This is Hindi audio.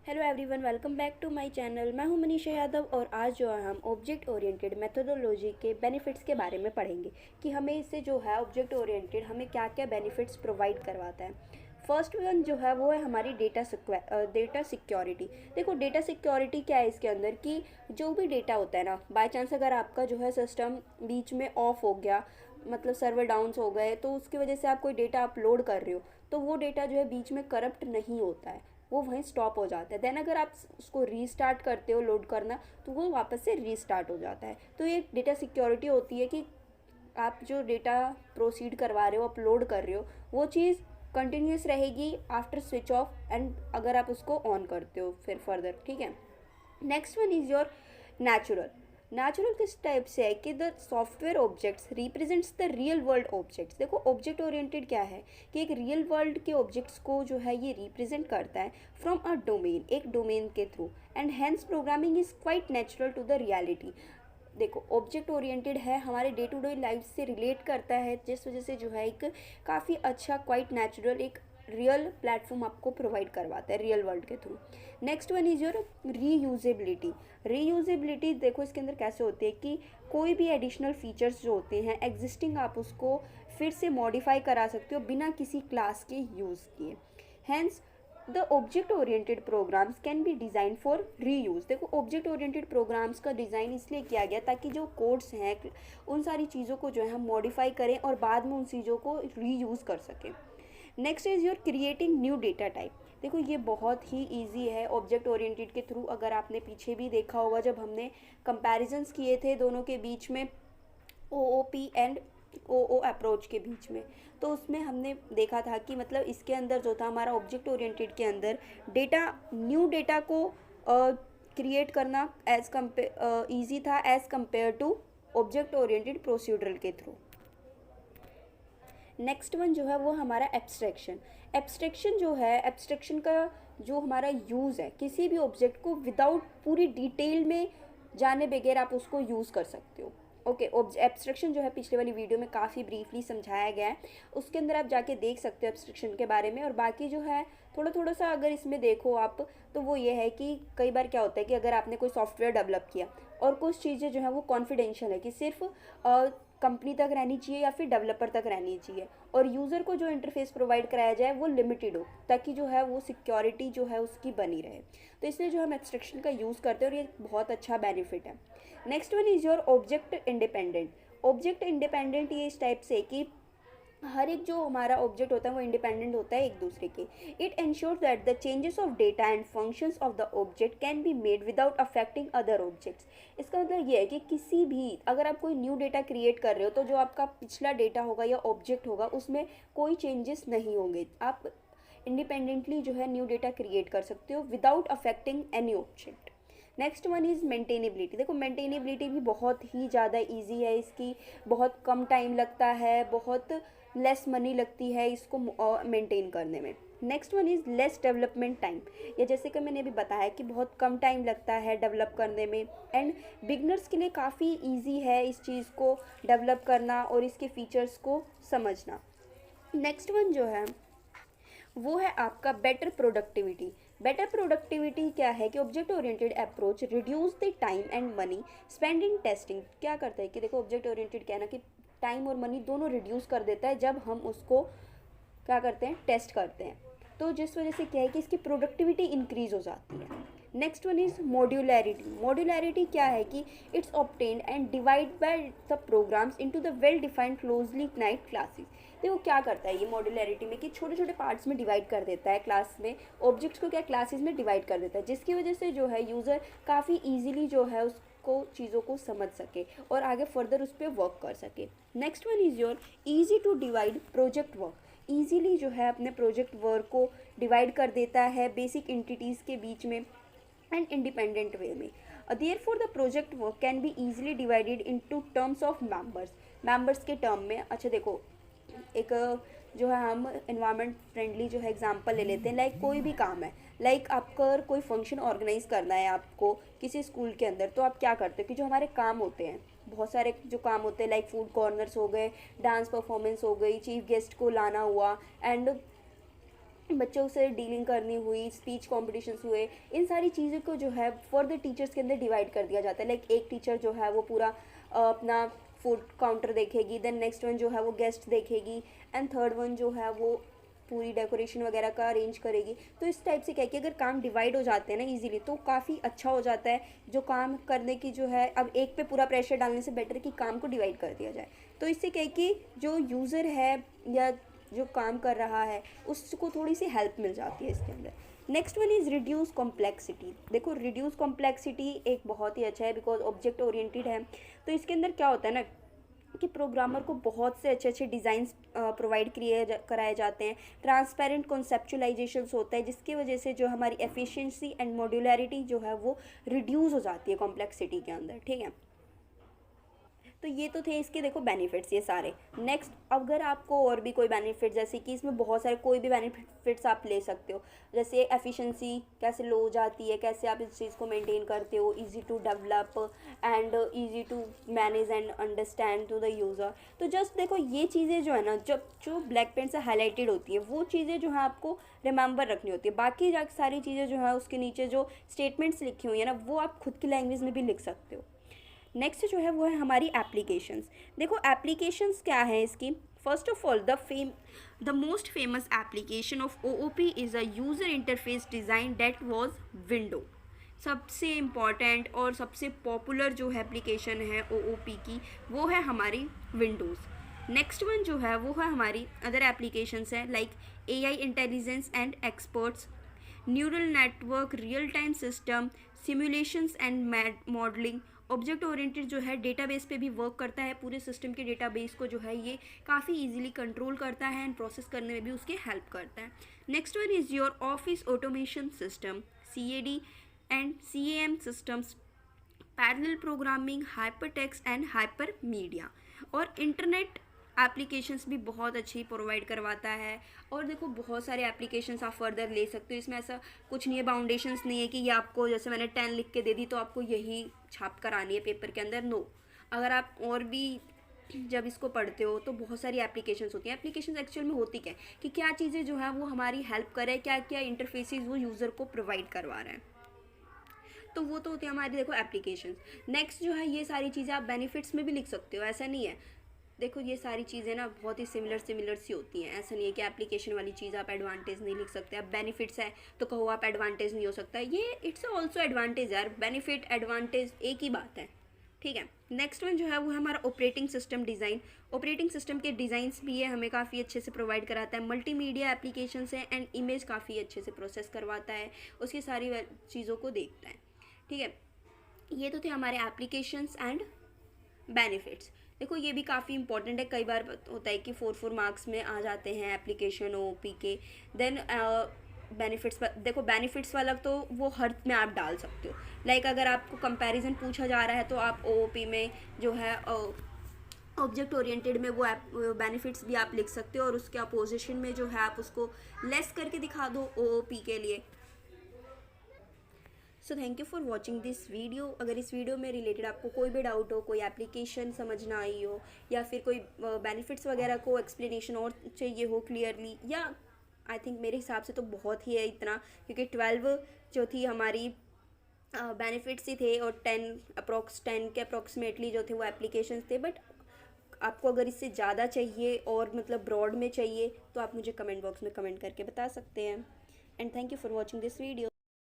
Hello everyone, welcome back to my channel. मैं हूं मनीषा यादव और आज जो है हम ऑब्जेक्ट ओरिएंटेड मेथोडोलॉजी के बेनिफिट्स के बारे में पढ़ेंगे कि हमें इससे जो है ऑब्जेक्ट ओरिएंटेड हमें क्या क्या बेनिफिट्स प्रोवाइड करवाता है। फर्स्ट वन जो है वो है हमारी डेटा सिक्योरिटी। देखो, डेटा सिक्योरिटी क्या है इसके अंदर कि जो भी डेटा होता है ना, बाय चांस अगर आपका जो है सिस्टम बीच में ऑफ हो गया, मतलब सर्वर डाउन्स हो गए, तो उसकी वजह से आप कोई डेटा अपलोड कर रहे हो तो वो डेटा जो है बीच में करप्ट नहीं होता है, वो वहीं स्टॉप हो जाता है। देन अगर आप उसको रीस्टार्ट करते हो लोड करना, तो वो वापस से रीस्टार्ट हो जाता है। तो ये डेटा सिक्योरिटी होती है कि आप जो डेटा प्रोसीड करवा रहे हो, अपलोड कर रहे हो, वो चीज़ कंटिन्यूस रहेगी आफ्टर स्विच ऑफ एंड अगर आप उसको ऑन करते हो फिर फर्दर, ठीक है। Next one is your natural. Natural किस टाइप से है कि the software objects represents the real world objects. देखो, ऑब्जेक्ट ओरिएंटेड क्या है कि एक रियल वर्ल्ड के ऑब्जेक्ट्स को जो है ये रिप्रेजेंट करता है फ्रॉम अ डोमेन, एक डोमेन के थ्रू, and hence programming is quite natural to the reality. देखो, ऑब्जेक्ट ओरिएंटेड है, हमारे डे टू डे लाइफ से रिलेट करता है, जिस वजह से जो है एक काफ़ी अच्छा क्वाइट नेचुरल एक रियल प्लेटफॉर्म आपको प्रोवाइड करवाता है रियल वर्ल्ड के थ्रू। Next one is your reusability. Reusability देखो इसके अंदर कैसे होती है कि कोई भी एडिशनल फीचर्स जो होते हैं एग्जिस्टिंग, आप उसको फिर से मॉडिफाई करा सकते हो बिना किसी क्लास के यूज़ किए। Hence the object oriented programs can be design for reuse. देखो, ऑब्जेक्ट ओरिएंटेड प्रोग्राम्स का डिज़ाइन इसलिए किया गया ताकि जो कोड्स हैं उन सारी चीज़ों को जो है हम मॉडिफाई करें और बाद में उन चीज़ों को रीयूज़ कर सकें। Next is your creating new data type. देखो, ये बहुत ही इजी है ऑब्जेक्ट ओरिएंटेड के थ्रू। अगर आपने पीछे भी देखा होगा जब हमने कंपैरिजंस किए थे दोनों के बीच में, ओओपी एंड ओओ अप्रोच के बीच में, तो उसमें हमने देखा था कि मतलब इसके अंदर जो था हमारा ऑब्जेक्ट ओरिएंटेड के अंदर डेटा, न्यू डेटा को क्रिएट करना एज कम्पेयर ईजी था as compare to object oriented procedural के थ्रू। नेक्स्ट वन जो है वो हमारा एब्स्ट्रैक्शन। एब्स्ट्रैक्शन जो है, एब्स्ट्रैक्शन का जो हमारा यूज़ है, किसी भी ऑब्जेक्ट को विदाउट पूरी डिटेल में जाने बगैर आप उसको यूज़ कर सकते हो। ओके, एब्स्ट्रैक्शन जो है पिछले वाली वीडियो में काफ़ी ब्रीफली समझाया गया है, उसके अंदर आप जाके देख सकते हो एब्स्ट्रैक्शन के बारे में। और बाकी जो है थोड़ा थोड़ा सा अगर इसमें देखो आप, तो वो ये है कि कई बार क्या होता है कि अगर आपने कोई सॉफ्टवेयर डेवलप किया और कुछ चीज़ें जो है वो कॉन्फिडेंशियल है कि सिर्फ कंपनी तक रहनी चाहिए या फिर डेवलपर तक रहनी चाहिए, और यूज़र को जो इंटरफेस प्रोवाइड कराया जाए वो लिमिटेड हो, ताकि जो है वो सिक्योरिटी जो है उसकी बनी रहे। तो इसलिए जो हम एब्स्ट्रैक्शन का यूज़ करते हैं और ये बहुत अच्छा बेनिफिट है। Next one is your object independent. Object independent ये इस टाइप से कि हर एक जो हमारा ऑब्जेक्ट होता है वो इंडिपेंडेंट होता है एक दूसरे के। It ensures that the changes of data and functions of the object can be made without affecting other objects. इसका मतलब ये है कि किसी भी, अगर आप कोई न्यू डेटा क्रिएट कर रहे हो तो जो आपका पिछला डेटा होगा या ऑब्जेक्ट होगा उसमें कोई चेंजेस नहीं होंगे। आप इंडिपेंडेंटली जो है न्यू डेटा क्रिएट कर सकते हो without affecting any object. Next one is maintainability. देखो, मेंटेनेबिलिटी भी बहुत ही ज़्यादा इजी है इसकी, बहुत कम टाइम लगता है, बहुत लेस मनी लगती है इसको मेंटेन करने में। Next one is less development time. या जैसे कि मैंने अभी बताया कि बहुत कम टाइम लगता है डेवलप करने में, एंड बिगनर्स के लिए काफ़ी इजी है इस चीज़ को डेवलप करना और इसके फीचर्स को समझना। नेक्स्ट वन जो है वो है आपका बेटर प्रोडक्टिविटी। बेटर प्रोडक्टिविटी क्या है कि object oriented approach reduce the time and money spend in testing. क्या करता है कि देखो, ऑब्जेक्ट ओरिएंटेड क्या है ना कि टाइम और मनी दोनों रिड्यूस कर देता है जब हम उसको क्या करते हैं, टेस्ट करते हैं। तो जिस वजह से क्या है कि इसकी प्रोडक्टिविटी इंक्रीज हो जाती है। Next one is modularity. Modularity क्या है कि it's obtained and divide by the programs into the well defined closely knit classes. देखो क्या करता है ये मॉड्यूलैरिटी में कि छोटे छोटे पार्ट्स में डिवाइड कर देता है, क्लास में ऑब्जेक्ट्स को क्या क्लासेस में डिवाइड कर देता है, जिसकी वजह से जो है यूज़र काफ़ी ईजिली जो है उसको चीज़ों को समझ सके और आगे फर्दर उस पर वर्क कर सके। Next one is your easy to divide project work. Easily जो है अपने प्रोजेक्ट वर्क को डिवाइड कर देता है बेसिक एंटिटीज़ के बीच में एंड इंडिपेंडेंट वे में। Therefore the project work can be easily divided into terms of members के टर्म में। अच्छा देखो, एक जो है हम एनवायरनमेंट फ्रेंडली जो है एग्जांपल ले लेते हैं। लाइक कोई भी काम है, लाइक आपका अगर कोई फंक्शन ऑर्गेनाइज करना है आपको किसी स्कूल के अंदर, तो आप क्या करते हो कि जो हमारे काम होते हैं, बहुत सारे जो काम होते हैं, लाइक फूड कॉर्नर्स हो गए, डांस परफॉर्मेंस हो गई, चीफ गेस्ट को लाना हुआ, एंड बच्चों से डीलिंग करनी हुई, स्पीच कॉम्पिटिशन्स हुए, इन सारी चीज़ों को जो है फॉर द टीचर्स के अंदर डिवाइड कर दिया जाता है। लाइक एक टीचर जो है वो पूरा अपना फूड काउंटर देखेगी, देन नेक्स्ट वन जो है वो गेस्ट देखेगी, एंड थर्ड वन जो है वो पूरी डेकोरेशन वगैरह का अरेंज करेगी। तो इस टाइप से क्या है कि अगर काम डिवाइड हो जाते हैं ना इजीली, तो काफ़ी अच्छा हो जाता है। जो काम करने की जो है, अब एक पे पूरा प्रेशर डालने से बेटर है कि काम को डिवाइड कर दिया जाए। तो इससे क्या है कि जो यूज़र है या जो काम कर रहा है उसको थोड़ी सी हेल्प मिल जाती है इसके अंदर। Next one is reduce complexity. देखो रिड्यूस कॉम्प्लेक्सिटी एक बहुत ही अच्छा है बिकॉज ऑब्जेक्ट ओरिएंटेड है। तो इसके अंदर क्या होता है ना कि प्रोग्रामर को बहुत से अच्छे अच्छे डिज़ाइंस प्रोवाइड कराए जाते हैं। ट्रांसपेरेंट कॉन्सेप्चुलाइजेशंस होता है जिसकी वजह से जो हमारी एफिशिएंसी एंड मॉड्यूलरिटी जो है वो रिड्यूस हो जाती है कॉम्प्लेक्सिटी के अंदर, ठीक है। तो ये तो थे इसके देखो बेनिफिट्स ये सारे। नेक्स्ट, अगर आपको और भी कोई बेनिफिट, जैसे कि इसमें बहुत सारे कोई भी बेनिफिट्स आप ले सकते हो, जैसे एफिशिएंसी कैसे लो हो जाती है, कैसे आप इस चीज़ को मेंटेन करते हो, easy to develop and easy to manage and understand to the user. तो जस्ट देखो ये चीज़ें जो है ना, जब जो ब्लैक पेन से हाईलाइटेड होती है वो चीज़ें जो है आपको रिमेंबर रखनी होती है। बाकी जा सारी चीज़ें जो है उसके नीचे जो स्टेटमेंट्स लिखी हुई है ना, वो आप खुद की लैंग्वेज में भी लिख सकते हो। नेक्स्ट जो है वो है हमारी एप्लीकेशंस। देखो एप्लीकेशंस क्या है इसकी। First of all the most famous application of OOP is a user interface design that was window. सबसे इम्पॉर्टेंट और सबसे पॉपुलर जो है एप्लीकेशन है OOP की, वो है हमारी विंडोज़। नेक्स्ट वन जो है वो है हमारी अदर एप्लीकेशंस है like AI intelligence and experts, neural network, real time system, simulations and modelling. Object oriented जो है डेटाबेस पे भी वर्क करता है, पूरे सिस्टम के डेटाबेस को जो है ये काफ़ी इजीली कंट्रोल करता है एंड प्रोसेस करने में भी उसके हेल्प करता है। Next one is your office automation system, CAD and CAM systems, parallel programming, hyper text and hyper media. और इंटरनेट एप्लीकेशंस भी बहुत अच्छी प्रोवाइड करवाता है। और देखो बहुत सारे एप्लीकेशंस आप फर्दर ले सकते हो, इसमें ऐसा कुछ नहीं है, बाउंडेशंस नहीं है कि ये आपको जैसे मैंने 10 लिख के दे दी तो आपको यही छाप कर आनी है पेपर के अंदर। नो, अगर आप और भी जब इसको पढ़ते हो तो बहुत सारी एप्लीकेशंस होती हैं। एप्लीकेशंस एक्चुअल में होती क्या है कि क्या चीज़ें जो है वो हमारी हेल्प करें, क्या क्या इंटरफेसेस वो यूज़र को प्रोवाइड करवा रहे हैं। तो वो तो होती है हमारी देखो एप्लीकेशंस। नेक्स्ट जो है ये सारी चीज़ें आप बेनिफिट्स में भी लिख सकते हो, ऐसा नहीं है। देखो ये सारी चीज़ें ना बहुत ही सिमिलर सी होती हैं, ऐसा नहीं है कि एप्लीकेशन वाली चीज़ आप एडवांटेज नहीं लिख सकते। अब बेनिफिट्स है तो कहो आप एडवांटेज नहीं हो सकता, ये इट्स ऑल्सो एडवांटेज यार। बेनिफिट एडवांटेज एक ही बात है, ठीक है। नेक्स्ट वन जो है वो है हमारा operating system design. Operating system के डिज़ाइंस भी है, हमें काफ़ी अच्छे से प्रोवाइड कराता है। मल्टीमीडिया एप्लीकेशन है एंड इमेज काफ़ी अच्छे से प्रोसेस करवाता है, उसकी सारी चीज़ों को देखता है, ठीक है। ये तो थे हमारे एप्लीकेशंस एंड बेनिफिट्स। देखो ये भी काफ़ी इंपॉर्टेंट है, कई बार होता है कि 4 मार्क्स में आ जाते हैं एप्लीकेशन OOP के। देन बेनिफिट्स, देखो बेनिफिट्स वाला तो वो हर में आप डाल सकते हो। लाइक अगर आपको कंपैरिजन पूछा जा रहा है तो आप OOP में जो है ऑब्जेक्ट ओरिएंटेड में वो बेनिफिट्स भी आप लिख सकते हो, और उसके अपोजिशन में जो है आप उसको लेस करके दिखा दो OOP के लिए। So thank you for watching this video. अगर इस वीडियो में रिलेटेड आपको कोई भी डाउट हो, कोई एप्लीकेशन समझ ना आई हो, या फिर कोई बेनिफिट्स वगैरह को एक्सप्लेनेशन और चाहिए हो क्लियरली, या आई थिंक मेरे हिसाब से तो बहुत ही है इतना, क्योंकि 12 जो थी हमारी बेनिफिट्स ही थे और 10 के अप्रॉक्सीमेटली जो थे वो एप्लीकेशन थे। बट आपको अगर इससे ज़्यादा चाहिए और मतलब ब्रॉड में चाहिए तो आप मुझे कमेंट बॉक्स में कमेंट करके बता सकते हैं। And thank you for watching this video.